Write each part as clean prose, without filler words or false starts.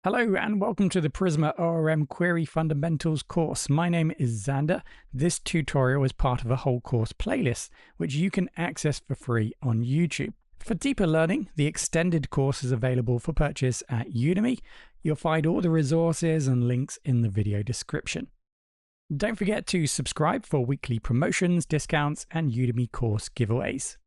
Hello and welcome to the Prisma ORM Query Fundamentals course. My name is Xander. This tutorial is part of a whole course playlist, which you can access for free on YouTube. For deeper learning, the extended course is available for purchase at Udemy. You'll find all the resources and links in the video description. Don't forget to subscribe for weekly promotions, discounts, and Udemy course giveaways.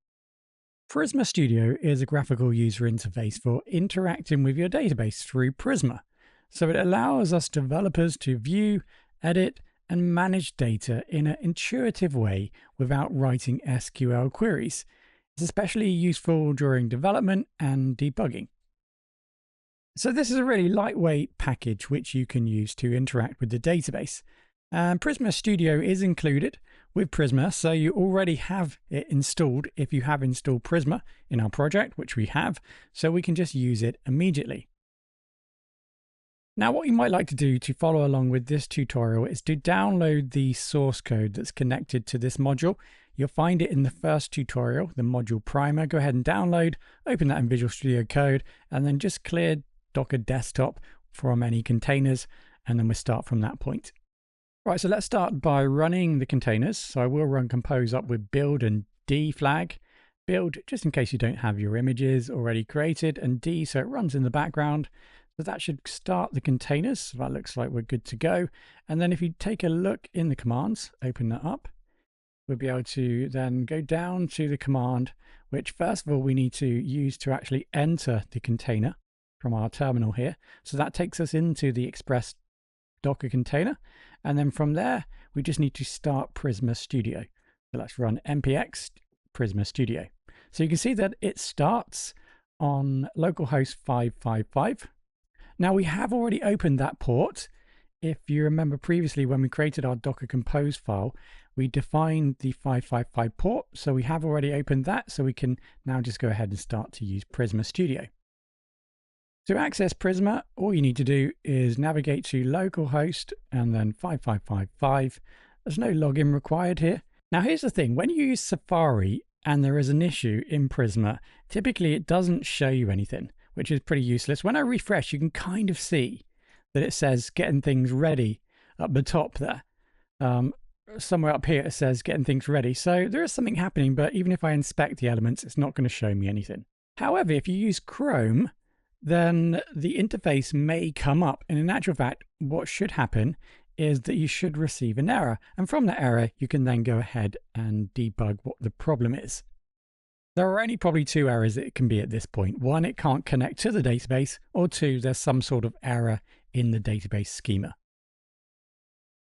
Prisma Studio is a graphical user interface for interacting with your database through Prisma. So it allows us developers to view, edit, and manage data in an intuitive way without writing SQL queries. It's especially useful during development and debugging. So this is a really lightweight package which you can use to interact with the database. And Prisma Studio is included with Prisma, so you already have it installed if you have installed Prisma in our project, which we have, so we can just use it immediately. Now, what you might like to do to follow along with this tutorial is to download the source code that's connected to this module. You'll find it in the first tutorial, the module primer. Go ahead and download, open that in Visual Studio Code, and then just clear Docker Desktop from any containers, and then we'll start from that point. Right, so let's start by running the containers. So I will run compose up with build and D flag. Build, just in case you don't have your images already created, and D, so it runs in the background. So that should start the containers. So that looks like we're good to go. And then if you take a look in the commands, open that up, we'll be able to then go down to the command, which first of all we need to use to actually enter the container from our terminal here. So that takes us into the Express Docker container. And then from there, we just need to start Prisma Studio. So let's run npx Prisma Studio. So you can see that it starts on localhost 555. Now we have already opened that port. If you remember previously when we created our Docker Compose file, we defined the 555 port. So we have already opened that. So we can now just go ahead and start to use Prisma Studio. To access Prisma, all you need to do is navigate to localhost and then 5555. There's no login required here. Now here's the thing, when you use Safari and there is an issue in Prisma, typically it doesn't show you anything, which is pretty useless. When I refresh, you can kind of see that it says getting things ready up the top there. Somewhere up here it says getting things ready. So there is something happening, but even if I inspect the elements, it's not going to show me anything. However, if you use Chrome, then the interface may come up. And in actual fact, what should happen is that you should receive an error. And from that error, you can then go ahead and debug what the problem is. There are only probably two errors it can be at this point. One, it can't connect to the database, or two, there's some sort of error in the database schema.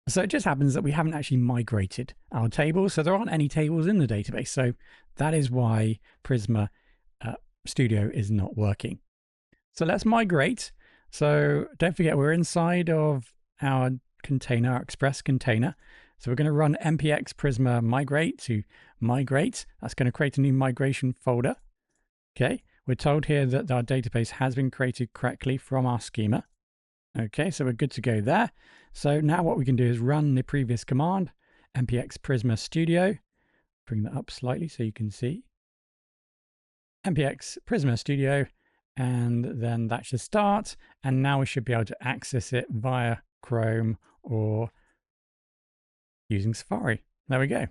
So it just happens that we haven't actually migrated our tables. So there aren't any tables in the database. So that is why Prisma Studio is not working. So let's migrate. So don't forget we're inside of our container, our Express container. So we're going to run npx prisma migrate to migrate. That's going to create a new migration folder. Okay, we're told here that our database has been created correctly from our schema. Okay, so we're good to go there. So now what we can do is run the previous command, npx prisma studio. Bring that up slightly so you can see. npx prisma studio. And then that should start. And now we should be able to access it via Chrome or using Safari. There we go.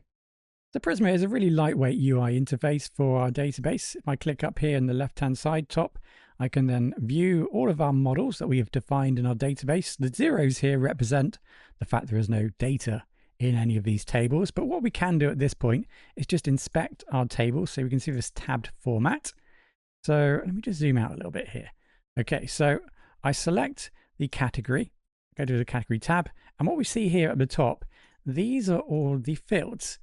So Prisma is a really lightweight UI interface for our database. If I click up here in the left-hand side top, I can then view all of our models that we have defined in our database. The zeros here represent the fact there is no data in any of these tables. But what we can do at this point is just inspect our tables. So we can see this tabbed format. So let me just zoom out a little bit here. Okay, so I select the category, go to the category tab, and what we see here at the top, these are all the fields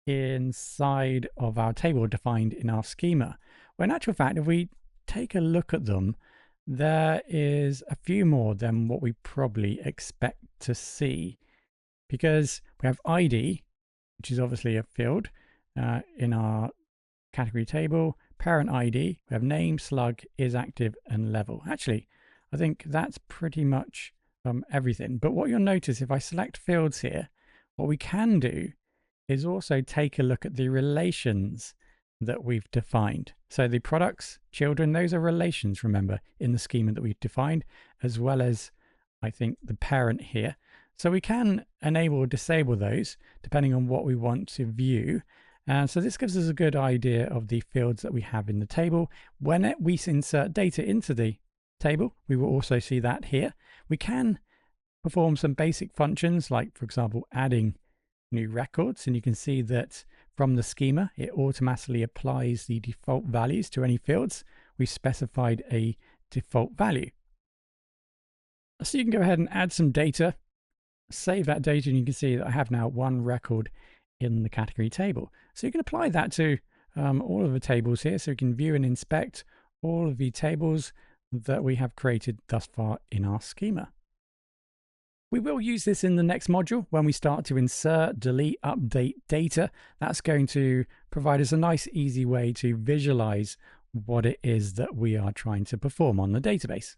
inside of our table defined in our schema. Well, in actual fact, if we take a look at them, there is a few more than what we probably expect to see, because we have ID, which is obviously a field in our category table, parent ID, we have name, slug, is active, and level. Actually, I think that's pretty much everything. But what you'll notice, if I select fields here, what we can do is also take a look at the relations that we've defined. So the products, children, those are relations, remember, in the schema that we've defined, as well as, I think, the parent here. So we can enable or disable those depending on what we want to view. And so this gives us a good idea of the fields that we have in the table. When we insert data into the table, we will also see that here. We can perform some basic functions like, for example, adding new records, and you can see that from the schema it automatically applies the default values to any fields. We specified a default value. So you can go ahead and add some data, save that data, and you can see that I have now one record in the category table. So you can apply that to all of the tables here, so you can view and inspect all of the tables that we have created thus far in our schema. We will use this in the next module when we start to insert, delete, update data. That's going to provide us a nice, easy way to visualize what it is that we are trying to perform on the database.